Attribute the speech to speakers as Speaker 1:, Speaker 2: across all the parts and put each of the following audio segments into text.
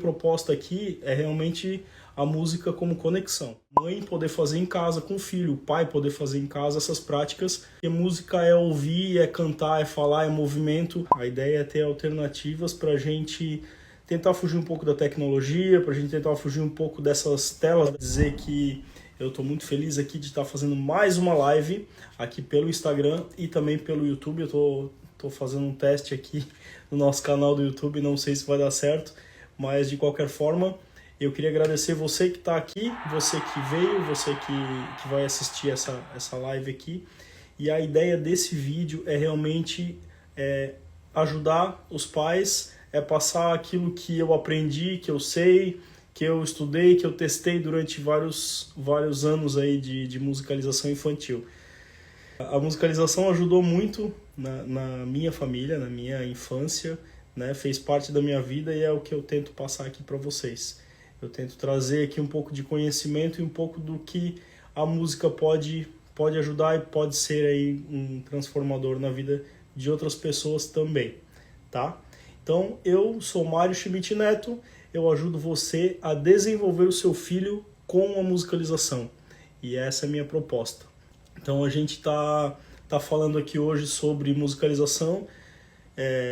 Speaker 1: proposta aqui é realmente a música como conexão. Mãe poder fazer em casa com o filho, o pai poder fazer em casa essas práticas. E música é ouvir, é cantar, é falar, é movimento. A ideia é ter alternativas para a gente tentar fugir um pouco da tecnologia, para a gente tentar fugir um pouco dessas telas. Dizer que eu estou muito feliz aqui de estar fazendo mais uma live aqui pelo Instagram e também pelo YouTube. Eu estou fazendo um teste aqui no nosso canal do YouTube, não sei se vai dar certo, mas de qualquer forma, eu queria agradecer você que está aqui, você que veio, você que vai assistir essa live aqui. E a ideia desse vídeo é realmente ajudar os pais, passar aquilo que eu aprendi, que eu sei, que eu estudei, que eu testei durante vários anos aí de musicalização infantil. A musicalização ajudou muito na minha família, na minha infância, né? Fez parte da minha vida e é o que eu tento passar aqui para vocês. Eu tento trazer aqui um pouco de conhecimento e um pouco do que a música pode ajudar e pode ser aí um transformador na vida de outras pessoas também, tá? Então, eu sou Mário Schmidt Neto, eu ajudo você a desenvolver o seu filho com a musicalização. E essa é a minha proposta. Então, a gente tá falando aqui hoje sobre musicalização,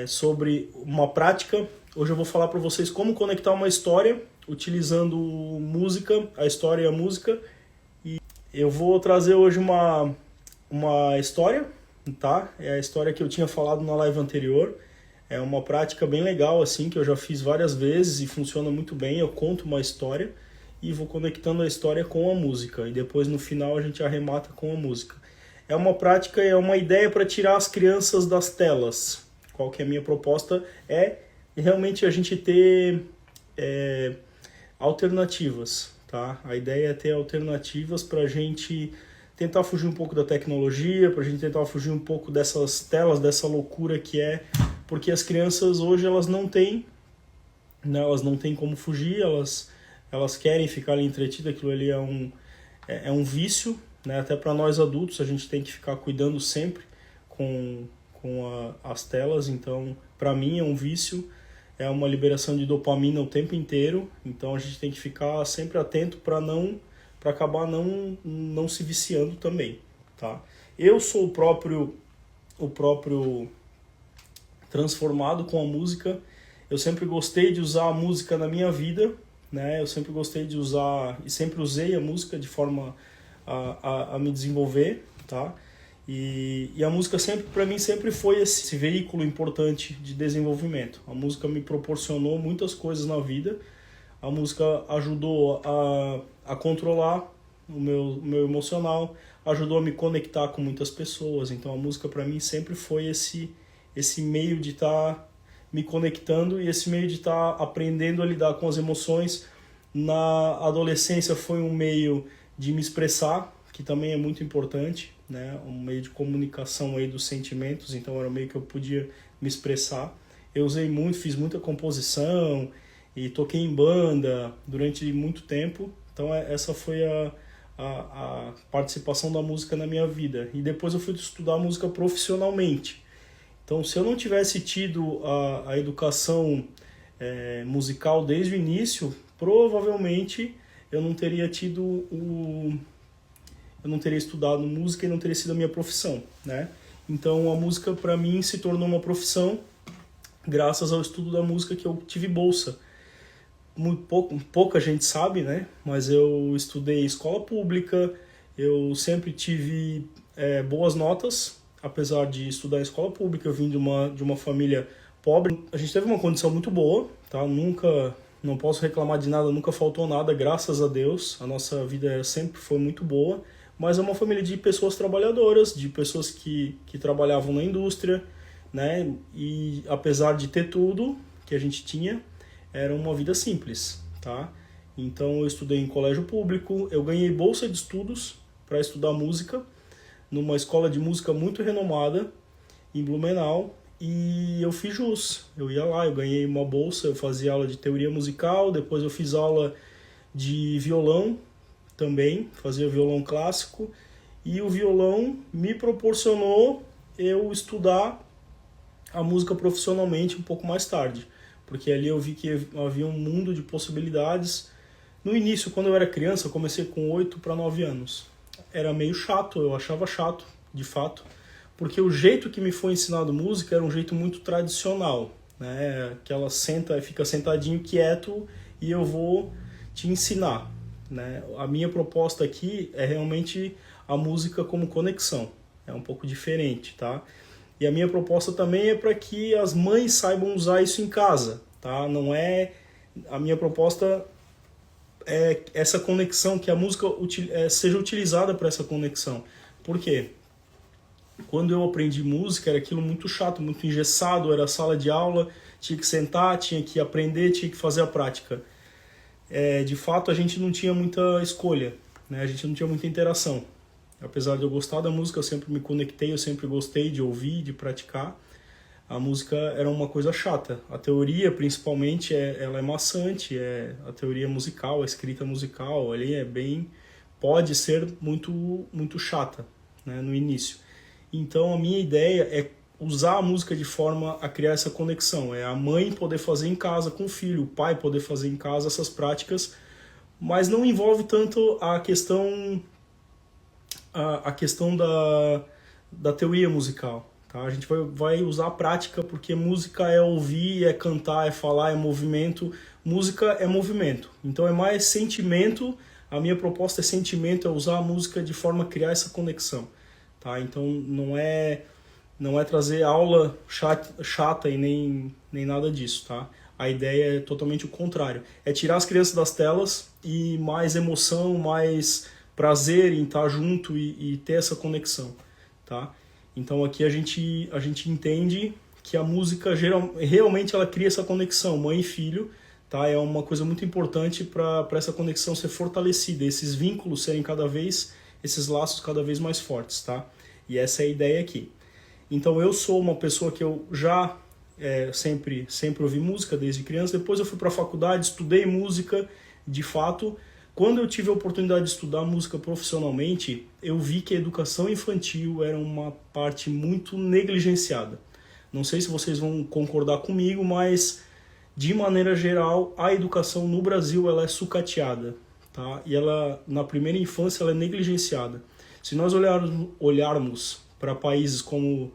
Speaker 1: sobre uma prática. Hoje eu vou falar para vocês como conectar uma história utilizando música, a história e a música. E eu vou trazer hoje uma história, tá? É a história que eu tinha falado na live anterior. É uma prática bem legal, assim, que eu já fiz várias vezes e funciona muito bem. Eu conto uma história e vou conectando a história com a música. E depois, no final, a gente arremata com a música. É uma prática, é uma ideia para tirar as crianças das telas. Qual que é a minha proposta? É realmente a gente ter alternativas, tá? A ideia é ter alternativas para a gente tentar fugir um pouco da tecnologia, para a gente tentar fugir um pouco dessas telas, dessa loucura que é, porque as crianças hoje elas não têm, né, elas não têm como fugir, elas querem ficar ali entretidas, aquilo ali é um vício, né? Até para nós adultos a gente tem que ficar cuidando sempre com as telas, então para mim é um vício, é uma liberação de dopamina o tempo inteiro, então a gente tem que ficar sempre atento para acabar não se viciando também, tá? Eu sou o próprio transformado com a música. Eu sempre gostei de usar a música na minha vida, né? Eu sempre gostei de usar e sempre usei a música de forma a me desenvolver, tá? E a música para mim sempre foi esse veículo importante de desenvolvimento. A música me proporcionou muitas coisas na vida. A música ajudou a controlar o meu emocional, ajudou a me conectar com muitas pessoas. Então a música para mim sempre foi esse meio de estar me conectando e esse meio de estar aprendendo a lidar com as emoções. Na adolescência foi um meio de me expressar, que também é muito importante, né? Um meio de comunicação aí dos sentimentos, então era um meio que eu podia me expressar. Eu usei muito, fiz muita composição e toquei em banda durante muito tempo, então essa foi a participação da música na minha vida. E depois eu fui estudar música profissionalmente. Então, se eu não tivesse tido a educação musical desde o início, provavelmente eu não teria estudado música e não teria sido a minha profissão, né? Então a música para mim se tornou uma profissão graças ao estudo da música, que eu tive bolsa. Pouca gente sabe, né? Mas eu estudei escola pública, eu sempre tive boas notas, apesar de estudar em escola pública. Eu vim de uma família pobre. A gente teve uma condição muito boa, tá? Não posso reclamar de nada, nunca faltou nada, graças a Deus. A nossa vida sempre foi muito boa, mas é uma família de pessoas trabalhadoras, de pessoas que trabalhavam na indústria, né? E apesar de ter tudo que a gente tinha, era uma vida simples, tá? Então eu estudei em colégio público, eu ganhei bolsa de estudos para estudar música numa escola de música muito renomada em Blumenau, e eu fiz jus. Eu ia lá, eu ganhei uma bolsa, eu fazia aula de teoria musical, depois eu fiz aula de violão também, fazia violão clássico, e o violão me proporcionou eu estudar a música profissionalmente um pouco mais tarde. porque ali eu vi que havia um mundo de possibilidades. No início, quando eu era criança, eu comecei com 8 para 9 anos. Era meio chato, eu achava chato, de fato, porque o jeito que me foi ensinado música era um jeito muito tradicional, né? Que ela fica sentadinho quieto e eu vou te ensinar, né? A minha proposta aqui é realmente a música como conexão, é um pouco diferente, tá? E a minha proposta também é para que as mães saibam usar isso em casa, tá? Não é a minha proposta é essa conexão, que a música seja utilizada para essa conexão. Por quê? Quando eu aprendi música era aquilo muito chato, muito engessado, era sala de aula, tinha que sentar, tinha que aprender, tinha que fazer a prática. De fato, a gente não tinha muita escolha, né? A gente não tinha muita interação. Apesar de eu gostar da música, eu sempre me conectei, eu sempre gostei de ouvir, de praticar. A música era uma coisa chata. A teoria, principalmente, ela é maçante, a teoria musical, a escrita musical, ali pode ser muito, muito chata, né, no início. Então, a minha ideia é usar a música de forma a criar essa conexão. É a mãe poder fazer em casa com o filho, o pai poder fazer em casa essas práticas, mas não envolve tanto a questão da teoria musical. Tá? A gente vai usar a prática, porque música é ouvir, é cantar, é falar, é movimento. Música é movimento. Então é mais sentimento. A minha proposta é sentimento, é usar a música de forma a criar essa conexão. Tá? Então não é trazer aula chata e nem nada disso. Tá? A ideia é totalmente o contrário. É tirar as crianças das telas e mais emoção, mais prazer em estar junto e ter essa conexão. Tá? Então aqui a gente entende que a música realmente ela cria essa conexão, mãe e filho, tá? É uma coisa muito importante para essa conexão ser fortalecida, esses vínculos serem esses laços cada vez mais fortes, tá? E essa é a ideia aqui. Então eu sou uma pessoa que eu já sempre ouvi música desde criança, depois eu fui para a faculdade, estudei música, de fato. Quando eu tive a oportunidade de estudar música profissionalmente, eu vi que a educação infantil era uma parte muito negligenciada. Não sei se vocês vão concordar comigo, mas, de maneira geral, a educação no Brasil ela é sucateada. Tá? E ela, na primeira infância, ela é negligenciada. Se nós olharmos para países como...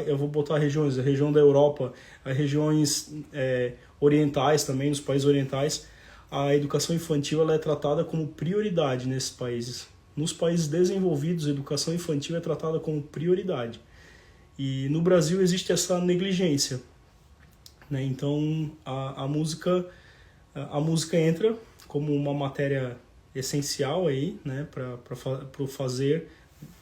Speaker 1: eu vou botar a região da Europa, as regiões orientais também, nos países orientais, a educação infantil ela é tratada como prioridade nesses países. Nos países desenvolvidos, a educação infantil é tratada como prioridade. E no Brasil existe essa negligência, né? Então a música entra como uma matéria essencial aí, né, para fazer,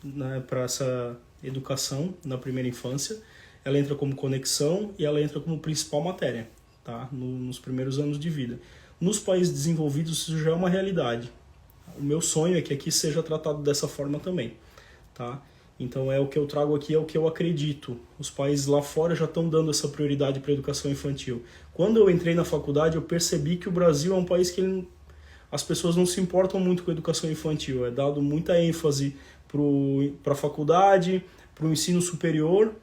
Speaker 1: né, para essa educação na primeira infância. Ela entra como conexão e ela entra como principal matéria, tá? Nos primeiros anos de vida. Nos países desenvolvidos isso já é uma realidade. O meu sonho é que aqui seja tratado dessa forma também, tá? Então é o que eu trago aqui, é o que eu acredito. Os países lá fora já estão dando essa prioridade para a educação infantil. Quando eu entrei na faculdade, eu percebi que o Brasil é um país que as pessoas não se importam muito com a educação infantil. É dado muita ênfase para a faculdade, para o ensino superior,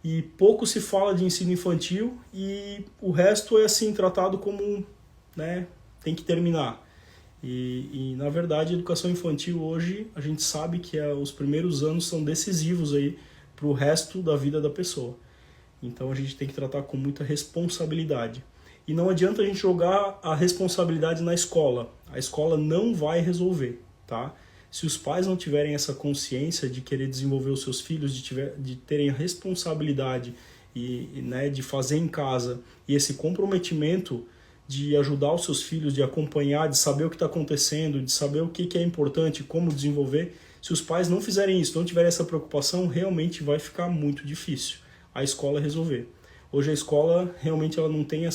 Speaker 1: e pouco se fala de ensino infantil, e o resto é assim tratado como... né, tem que terminar. E na verdade a educação infantil hoje a gente sabe que os primeiros anos são decisivos aí para o resto da vida da pessoa. Então a gente tem que tratar com muita responsabilidade. E não adianta a gente jogar a responsabilidade na escola. A escola não vai resolver, tá? Se os pais não tiverem essa consciência de querer desenvolver os seus filhos, de terem a responsabilidade né, de fazer em casa e esse comprometimento de ajudar os seus filhos, de acompanhar, de saber o que está acontecendo, de saber o que é importante, como desenvolver. Se os pais não fizerem isso, não tiverem essa preocupação, realmente vai ficar muito difícil a escola resolver. Hoje a escola realmente ela não tem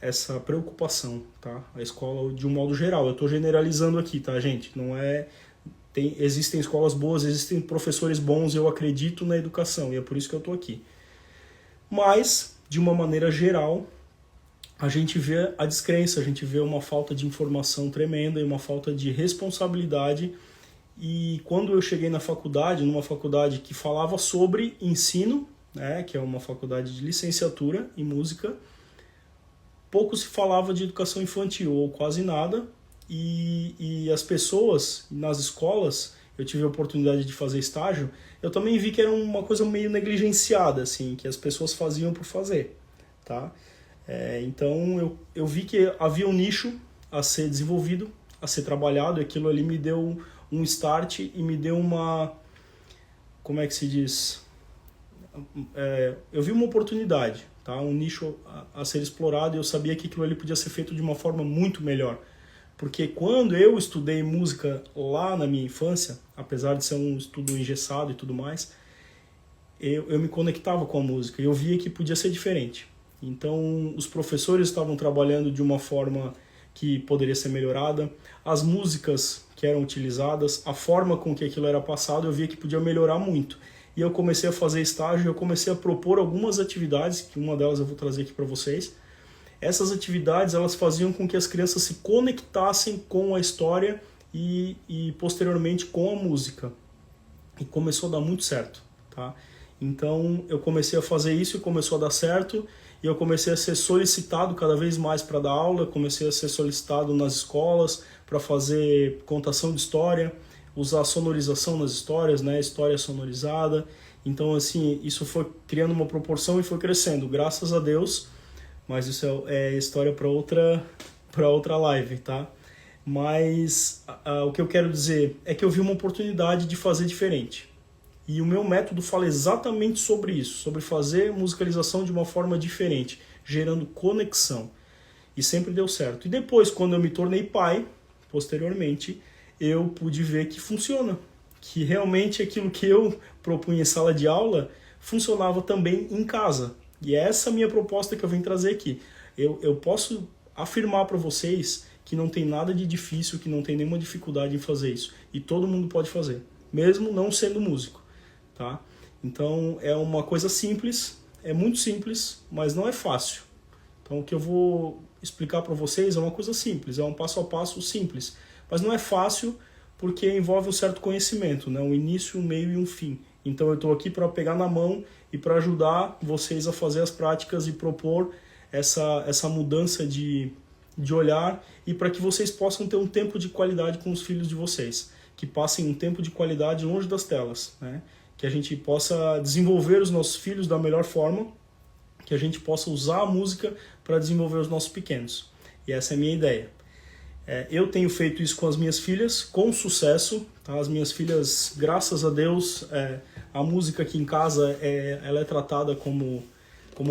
Speaker 1: essa preocupação, tá? A escola de um modo geral. Eu estou generalizando aqui, tá, gente? Não é... Existem escolas boas, existem professores bons, eu acredito na educação e é por isso que eu estou aqui. Mas, de uma maneira geral, a gente vê a descrença, a gente vê uma falta de informação tremenda e uma falta de responsabilidade. E quando eu cheguei na faculdade, numa faculdade que falava sobre ensino, né, que é uma faculdade de licenciatura em música, pouco se falava de educação infantil, ou quase nada, e as pessoas nas escolas, eu tive a oportunidade de fazer estágio, eu também vi que era uma coisa meio negligenciada, assim, que as pessoas faziam por fazer, tá? Então eu vi que havia um nicho a ser desenvolvido, a ser trabalhado, e aquilo ali me deu um start e me deu uma, como é que se diz? Eu vi uma oportunidade, tá? Um nicho a ser explorado, e eu sabia que aquilo ali podia ser feito de uma forma muito melhor. Porque quando eu estudei música lá na minha infância, apesar de ser um estudo engessado e tudo mais, eu me conectava com a música e eu via que podia ser diferente. Então, os professores estavam trabalhando de uma forma que poderia ser melhorada, as músicas que eram utilizadas, a forma com que aquilo era passado, eu via que podia melhorar muito. E eu comecei a fazer estágio, eu comecei a propor algumas atividades, que uma delas eu vou trazer aqui para vocês. Essas atividades, elas faziam com que as crianças se conectassem com a história e posteriormente com a música. E começou a dar muito certo, tá? Então eu comecei a fazer isso e começou a dar certo, e eu comecei a ser solicitado cada vez mais para dar aula, comecei a ser solicitado nas escolas para fazer contação de história, usar sonorização nas histórias, né, história sonorizada. Então assim, isso foi criando uma proporção e foi crescendo, graças a Deus, mas isso é história para outra live, tá? Mas o que eu quero dizer é que eu vi uma oportunidade de fazer diferente. E o meu método fala exatamente sobre isso, sobre fazer musicalização de uma forma diferente, gerando conexão. E sempre deu certo. E depois, quando eu me tornei pai, posteriormente, eu pude ver que funciona. Que realmente aquilo que eu propunha em sala de aula funcionava também em casa. E é essa a minha proposta que eu venho trazer aqui. Eu posso afirmar para vocês que não tem nada de difícil, que não tem nenhuma dificuldade em fazer isso. E todo mundo pode fazer, mesmo não sendo músico. Tá? Então é uma coisa simples, é muito simples, mas não é fácil. Então o que eu vou explicar para vocês é uma coisa simples, é um passo a passo simples, mas não é fácil porque envolve um certo conhecimento, né? Um início, um meio e um fim. Então eu estou aqui para pegar na mão e para ajudar vocês a fazer as práticas e propor essa mudança de olhar, e para que vocês possam ter um tempo de qualidade com os filhos de vocês, que passem um tempo de qualidade longe das telas, né? Que a gente possa desenvolver os nossos filhos da melhor forma, que a gente possa usar a música para desenvolver os nossos pequenos. E essa é a minha ideia. Eu tenho feito isso com as minhas filhas, com sucesso. Tá? As minhas filhas, graças a Deus, a música aqui em casa ela é tratada como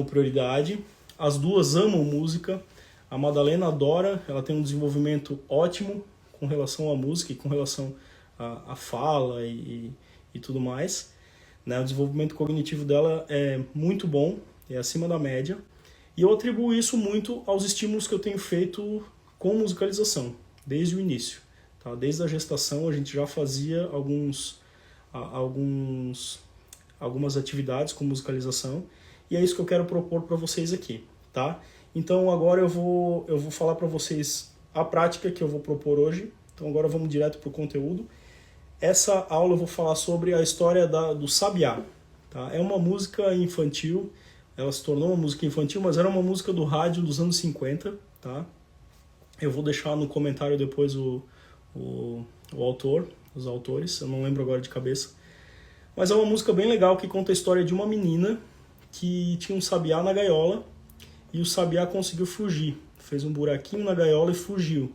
Speaker 1: prioridade. As duas amam música. A Madalena adora, ela tem um desenvolvimento ótimo com relação à música e com relação à fala e tudo mais. Né? O desenvolvimento cognitivo dela é muito bom, é acima da média. E eu atribuo isso muito aos estímulos que eu tenho feito com musicalização, desde o início. Tá? Desde a gestação a gente já fazia algumas atividades com musicalização, e é isso que eu quero propor para vocês aqui. Tá? Então agora eu vou falar para vocês a prática que eu vou propor hoje. Então agora vamos direto para o conteúdo. Essa aula eu vou falar sobre a história do Sabiá. Tá? É uma música infantil, ela se tornou uma música infantil, mas era uma música do rádio dos anos 50. Tá? Eu vou deixar no comentário depois o autor, os autores, eu não lembro agora de cabeça. Mas é uma música bem legal que conta a história de uma menina que tinha um sabiá na gaiola, e o sabiá conseguiu fugir. Fez um buraquinho na gaiola e fugiu.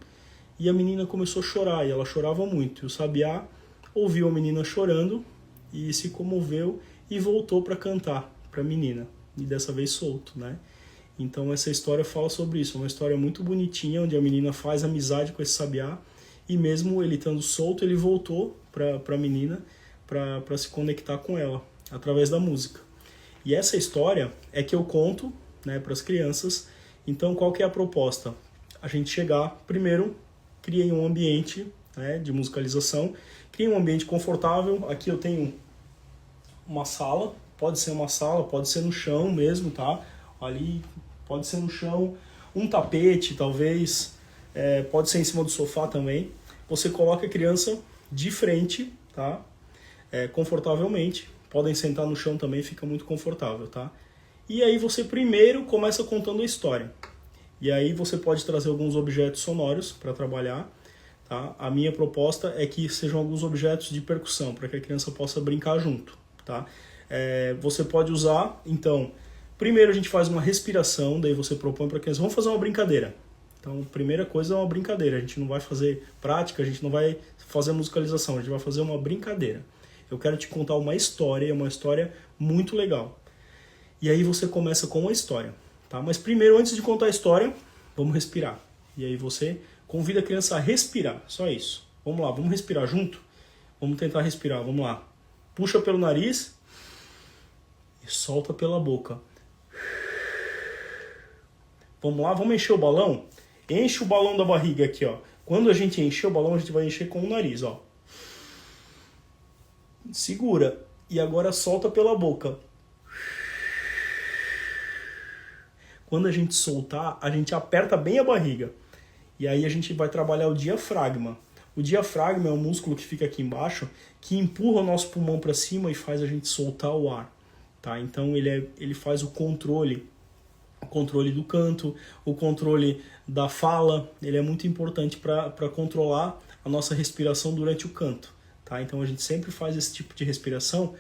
Speaker 1: E a menina começou a chorar, e ela chorava muito. E o sabiá ouviu a menina chorando e se comoveu e voltou para cantar para a menina, e dessa vez solto, né? Então essa história fala sobre isso, uma história muito bonitinha, onde a menina faz amizade com esse sabiá, e mesmo ele estando solto, ele voltou para a menina para se conectar com ela, através da música. E essa história é que eu conto, né, para as crianças. Então qual que é a proposta? A gente chegar, primeiro, criei um ambiente, né, de musicalização, crie um ambiente confortável. Aqui eu tenho uma sala, pode ser no chão mesmo, tá? Ali pode ser no chão, um tapete talvez, pode ser em cima do sofá também. Você coloca a criança de frente, tá? Confortavelmente, Podem sentar no chão também, fica muito confortável, tá? E aí você primeiro começa contando a história. E aí você pode trazer alguns objetos sonoros para trabalhar, tá? A minha proposta é que sejam alguns objetos de percussão, para que a criança possa brincar junto, tá? Você pode usar, então, primeiro a gente faz uma respiração, daí você propõe para a criança, vamos fazer uma brincadeira. Então, a primeira coisa é uma brincadeira, a gente não vai fazer prática, a gente não vai fazer musicalização, a gente vai fazer uma brincadeira. Eu quero te contar uma história muito legal. E aí você começa com a história, tá? Mas primeiro, antes de contar a história, vamos respirar. E aí você convida a criança a respirar, só isso. Vamos lá, vamos respirar junto? Vamos tentar respirar, vamos lá. Puxa pelo nariz e solta pela boca. Vamos lá, vamos encher o balão? Enche o balão da barriga aqui, ó. Quando a gente encher o balão, a gente vai encher com o nariz, ó. Segura. E agora solta pela boca. Quando a gente soltar, a gente aperta bem a barriga. E aí a gente vai trabalhar o diafragma. O diafragma é um músculo que fica aqui embaixo, que empurra o nosso pulmão para cima e faz a gente soltar o ar. Tá? Então ele faz o controle do canto, o controle da fala. Ele é muito importante para controlar a nossa respiração durante o canto. Tá? Então a gente sempre faz esse tipo de respiração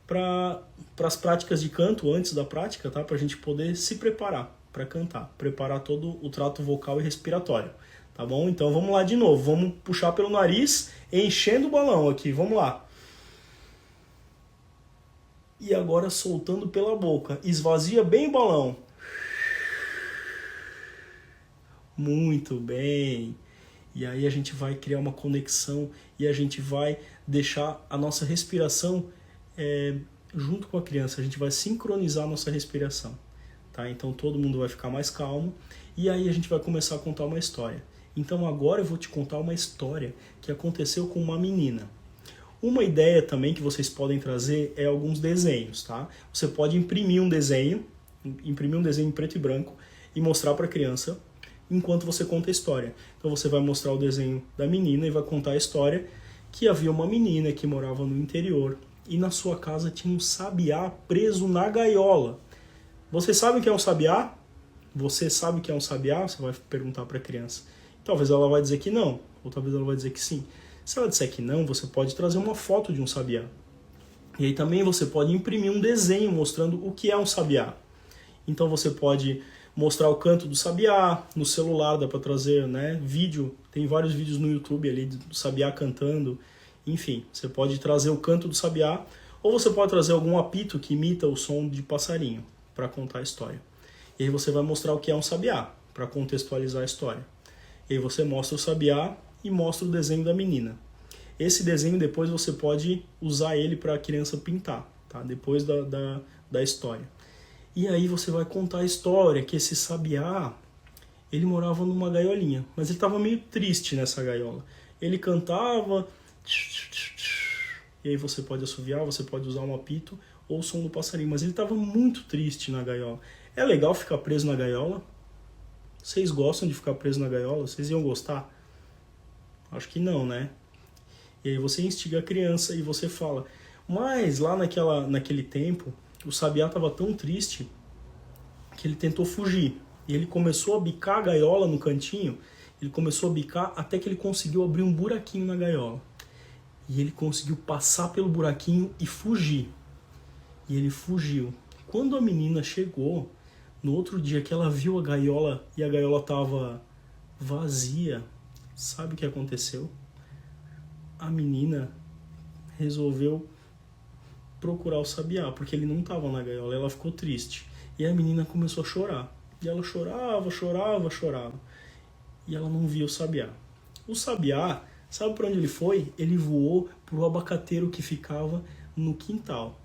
Speaker 1: para as práticas de canto, antes da prática, tá? Para a gente poder se preparar para cantar, preparar todo o trato vocal e respiratório. Tá bom? Então vamos lá de novo, vamos puxar pelo nariz, enchendo o balão aqui, vamos lá. E agora soltando pela boca, esvazia bem o balão. Muito bem. E aí a gente vai criar uma conexão e a gente vai deixar a nossa respiração junto com a criança. A gente vai sincronizar a nossa respiração. Tá? Então todo mundo vai ficar mais calmo e aí a gente vai começar a contar uma história. Então agora eu vou te contar uma história que aconteceu com uma menina. Uma ideia também que vocês podem trazer é alguns desenhos, tá? Você pode imprimir um desenho em preto e branco e mostrar para a criança enquanto você conta a história. Então você vai mostrar o desenho da menina e vai contar a história que havia uma menina que morava no interior e na sua casa tinha um sabiá preso na gaiola. Você sabe o que é um sabiá? Você sabe o que é um sabiá? Você vai perguntar para a criança. Talvez ela vai dizer que não, ou talvez ela vai dizer que sim. Se ela disser que não, você pode trazer uma foto de um sabiá. E aí também você pode imprimir um desenho mostrando o que é um sabiá. Então você pode mostrar o canto do sabiá, no celular dá para trazer, né, vídeo, tem vários vídeos no YouTube ali do sabiá cantando, enfim, você pode trazer o canto do sabiá, ou você pode trazer algum apito que imita o som de passarinho para contar a história. E aí você vai mostrar o que é um sabiá, para contextualizar a história. E aí você mostra o sabiá e mostra o desenho da menina. Esse desenho depois você pode usar ele para a criança pintar, tá? Depois da história. E aí você vai contar a história que esse sabiá, ele morava numa gaiolinha, mas ele estava meio triste nessa gaiola. Ele cantava, e aí você pode assoviar, você pode usar um apito ou o som do passarinho, mas ele estava muito triste na gaiola. É legal ficar preso na gaiola? Vocês gostam de ficar preso na gaiola? Vocês iam gostar? Acho que não, né? E aí você instiga a criança e você fala, mas lá naquele tempo, o sabiá estava tão triste que ele tentou fugir. E ele começou a bicar a gaiola no cantinho, ele começou a bicar até que ele conseguiu abrir um buraquinho na gaiola. E ele conseguiu passar pelo buraquinho e fugir. E ele fugiu. Quando a menina chegou, no outro dia que ela viu a gaiola e a gaiola estava vazia, sabe o que aconteceu? A menina resolveu procurar o sabiá, porque ele não estava na gaiola, ela ficou triste. E a menina começou a chorar. E ela chorava. E ela não via o sabiá. O sabiá, sabe para onde ele foi? Ele voou para o abacateiro que ficava no quintal.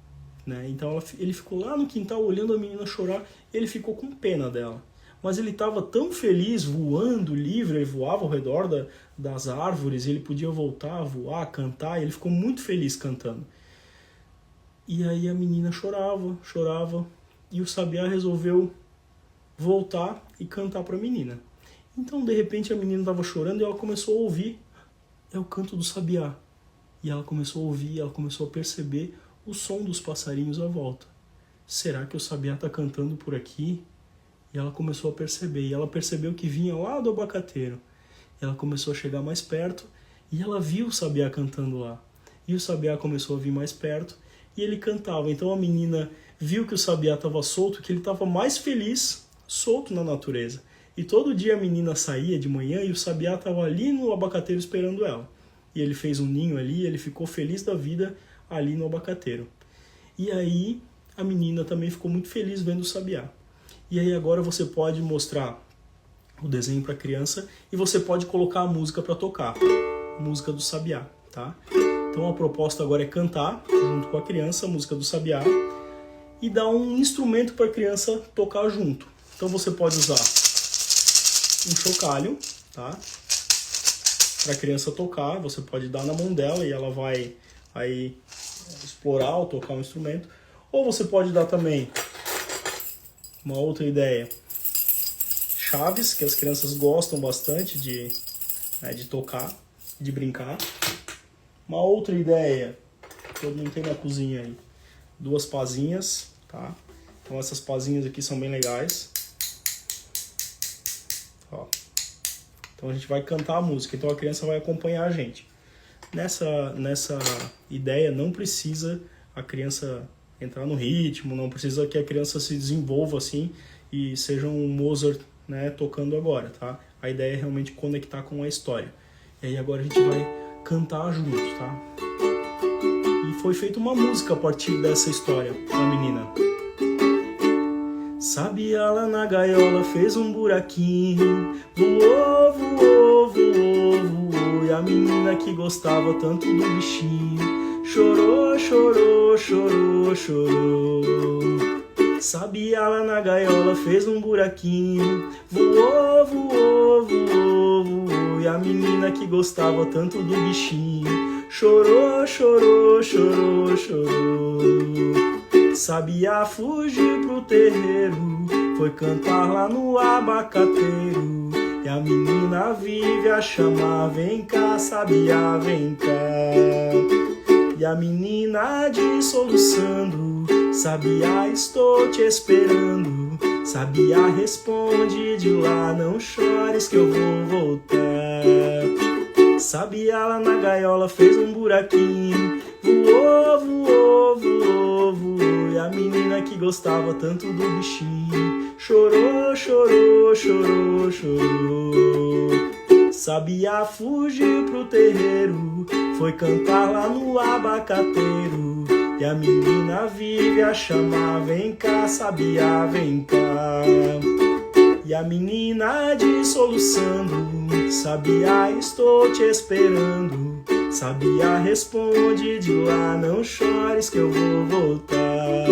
Speaker 1: Né? Então ele ficou lá no quintal olhando a menina chorar, ele ficou com pena dela. Mas ele estava tão feliz voando livre, ele voava ao redor das árvores, ele podia voltar a voar, cantar, e ele ficou muito feliz cantando. E aí a menina chorava, e o sabiá resolveu voltar e cantar para a menina. Então, de repente, a menina estava chorando e ela começou a ouvir, é o canto do sabiá. E ela começou a ouvir, ela começou a perceber o som dos passarinhos à volta. Será que o sabiá está cantando por aqui? E ela começou a perceber, e ela percebeu que vinha lá do abacateiro. Ela começou a chegar mais perto, e ela viu o sabiá cantando lá. E o sabiá começou a vir mais perto, e ele cantava. Então a menina viu que o sabiá estava solto, que ele estava mais feliz, solto na natureza. E todo dia a menina saía de manhã e o sabiá estava ali no abacateiro esperando ela. E ele fez um ninho ali, ele ficou feliz da vida ali no abacateiro. E aí a menina também ficou muito feliz vendo o sabiá. E aí agora você pode mostrar o desenho para a criança e você pode colocar a música para tocar, a música do sabiá, tá? Então a proposta agora é cantar junto com a criança a música do sabiá e dar um instrumento para a criança tocar junto. Então você pode usar um chocalho, tá? Para a criança tocar, você pode dar na mão dela e ela vai aí explorar ou tocar um instrumento. Ou você pode dar também uma outra ideia, chaves, que as crianças gostam bastante de tocar, de brincar. Uma outra ideia, todo mundo tem na cozinha aí, 2 pazinhas, tá? Então essas pazinhas aqui são bem legais. Ó. Então a gente vai cantar a música, então a criança vai acompanhar a gente. Nessa ideia não precisa a criança entrar no ritmo, não precisa que a criança se desenvolva assim e seja um Mozart, né, tocando agora, tá? A ideia é realmente conectar com a história. E aí agora a gente vai cantar juntos, tá? E foi feita uma música a partir dessa história da menina. Sabiá lá na gaiola fez um buraquinho, voou, voou, voou, voou, e a menina que gostava tanto do bichinho chorou, chorou, chorou, chorou. Sabiá lá na gaiola fez um buraquinho, voou, voou, voou, voou, e a menina que gostava tanto do bichinho chorou, chorou, chorou, chorou. Sabiá fugiu pro terreiro, foi cantar lá no abacateiro, e a menina vive a chamar, vem cá, sabiá, vem cá. E a menina diz soluçando, sabiá, estou te esperando. Sabiá responde de lá, não chores que eu vou voltar. Sabiá lá na gaiola fez um buraquinho, voou, voou, voou, voou, e a menina que gostava tanto do bichinho chorou, chorou, chorou, chorou. Sabiá fugiu pro terreiro, foi cantar lá no abacateiro, e a menina vive a chamar, vem cá, sabiá, vem cá. E a menina diz soluçando, sabiá, estou te esperando. Sabiá responde de lá, não chores que eu vou voltar.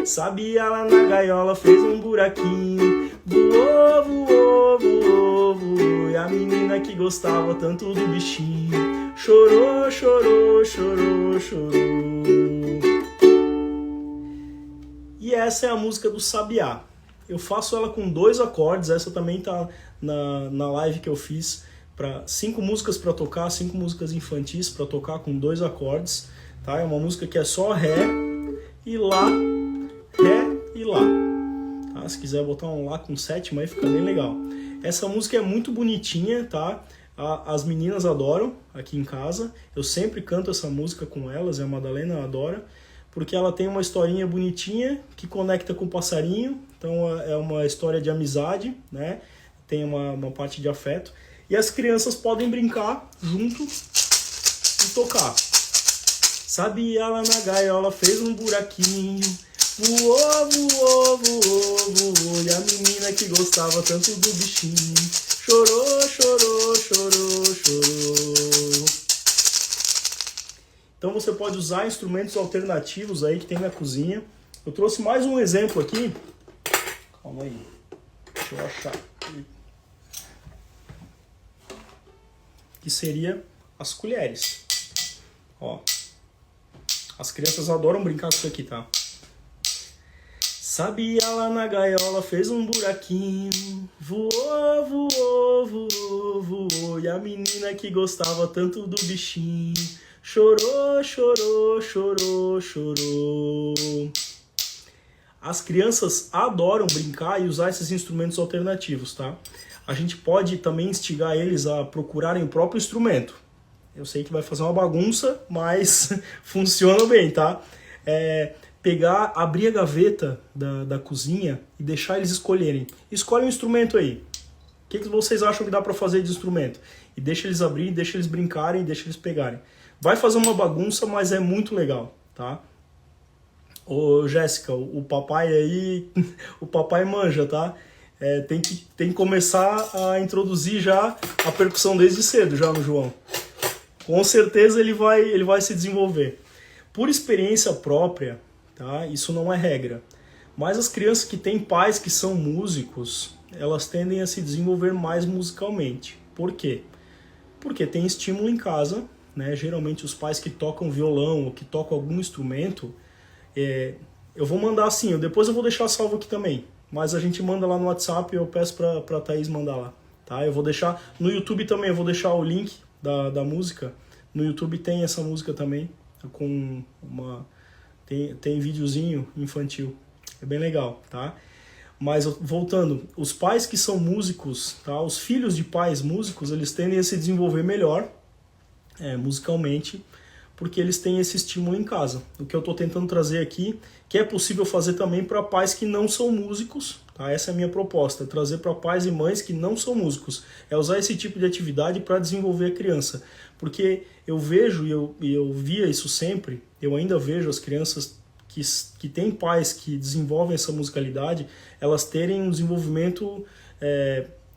Speaker 1: Sabiá lá na gaiola fez um buraquinho, voou, voou, voou, voou, e a menina que gostava tanto do bichinho chorou, chorou, chorou, chorou. E essa é a música do sabiá. Eu faço ela com 2 acordes, essa também tá na live que eu fiz, para 5 músicas para tocar, 5 músicas infantis para tocar com 2 acordes, tá? É uma música que é só Ré e Lá, Ré e Lá. Tá? Se quiser botar um Lá com 7ª aí fica bem legal. Essa música é muito bonitinha, tá? As meninas adoram aqui em casa, eu sempre canto essa música com elas, e a Madalena adora, porque ela tem uma historinha bonitinha que conecta com o passarinho, então é uma história de amizade, né? Tem uma parte de afeto. E as crianças podem brincar junto e tocar. Sabiá lá na gaiola fez um buraquinho, voou, voou, voou, voou, e a menina que gostava tanto do bichinho chorou, chorou, chorou, chorou. Então você pode usar instrumentos alternativos aí que tem na cozinha. Eu trouxe mais um exemplo aqui. Calma aí. Deixa eu achar. Que seria as colheres. Ó. As crianças adoram brincar com isso aqui, tá? Sabiá lá na gaiola fez um buraquinho, voou, voou, voou, voou, e E a menina que gostava tanto do bichinho chorou, chorou, chorou, chorou. As crianças adoram brincar e usar esses instrumentos alternativos, tá? A gente pode também instigar eles a procurarem o próprio instrumento. Eu sei que vai fazer uma bagunça, mas funciona bem, tá? Abrir a gaveta da cozinha e deixar eles escolherem. Escolhe um instrumento aí. O que vocês acham que dá para fazer de instrumento? E deixa eles abrir, deixa eles brincarem, deixa eles pegarem. Vai fazer uma bagunça, mas é muito legal, tá? Ô, Jéssica, o papai aí, o papai manja, tá? Tem que começar a introduzir já a percussão desde cedo, já no João. Com certeza ele vai se desenvolver. Por experiência própria, tá? Isso não é regra. Mas as crianças que têm pais que são músicos, elas tendem a se desenvolver mais musicalmente. Por quê? Porque tem estímulo em casa, né? Geralmente os pais que tocam violão ou que tocam algum instrumento, eu vou mandar assim, depois eu vou deixar salvo aqui também, mas a gente manda lá no WhatsApp e eu peço pra Thaís mandar lá, tá? Eu vou deixar no YouTube também, eu vou deixar o link da música. No YouTube tem essa música também, com tem videozinho infantil, é bem legal, tá? Mas voltando, os pais que são músicos, tá? Os filhos de pais músicos, eles tendem a se desenvolver melhor musicalmente, porque eles têm esse estímulo em casa. O que eu estou tentando trazer aqui, que é possível fazer também para pais que não são músicos, tá? Essa é a minha proposta, trazer para pais e mães que não são músicos. É usar esse tipo de atividade para desenvolver a criança. Porque eu vejo, e eu via isso sempre, eu ainda vejo as crianças que têm pais que desenvolvem essa musicalidade, elas terem um desenvolvimento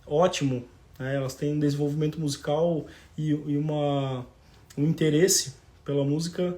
Speaker 1: ótimo, né? Elas têm um desenvolvimento musical e um interesse pela música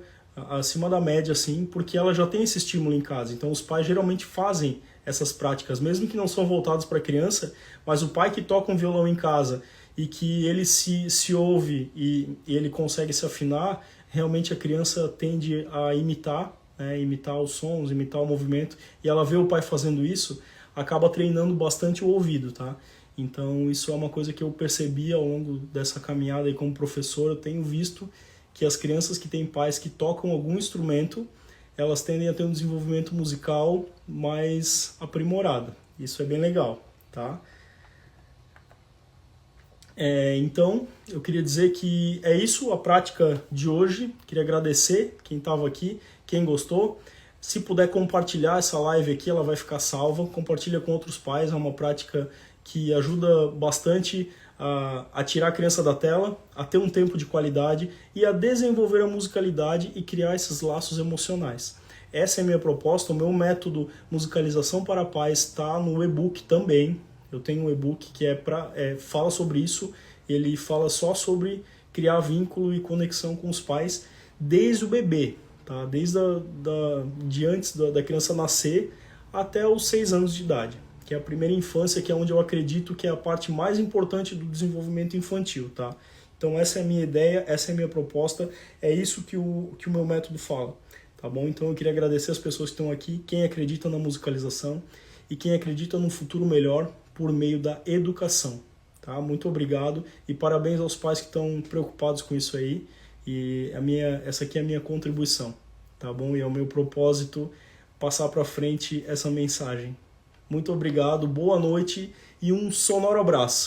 Speaker 1: acima da média, assim, porque ela já tem esse estímulo em casa. Então os pais geralmente fazem essas práticas, mesmo que não são voltadas para a criança, mas o pai que toca um violão em casa e que ele se ouve e ele consegue se afinar, realmente a criança tende a imitar, né, imitar os sons, imitar o movimento, e ela vê o pai fazendo isso, acaba treinando bastante o ouvido, tá? Então isso é uma coisa que eu percebi ao longo dessa caminhada e como professor, eu tenho visto que as crianças que têm pais que tocam algum instrumento, elas tendem a ter um desenvolvimento musical mais aprimorado. Isso é bem legal, tá? Então, eu queria dizer que é isso a prática de hoje. Queria agradecer quem estava aqui, quem gostou. Se puder compartilhar essa live aqui, ela vai ficar salva. Compartilha com outros pais, é uma prática que ajuda bastante a tirar a criança da tela, a ter um tempo de qualidade e a desenvolver a musicalidade e criar esses laços emocionais. Essa é a minha proposta. O meu método Musicalização para Pais está no e-book também. Eu tenho um e-book que fala sobre isso. Ele fala só sobre criar vínculo e conexão com os pais desde o bebê, tá? Desde antes da criança nascer até os 6 anos de idade, que é a primeira infância, que é onde eu acredito que é a parte mais importante do desenvolvimento infantil, tá? Então essa é a minha ideia, essa é a minha proposta, é isso que o meu método fala, tá bom? Então eu queria agradecer as pessoas que estão aqui, quem acredita na musicalização e quem acredita num futuro melhor por meio da educação, tá? Muito obrigado e parabéns aos pais que estão preocupados com isso aí, e essa aqui é a minha contribuição, tá bom? E é o meu propósito passar para frente essa mensagem. Muito obrigado, boa noite e um sonoro abraço.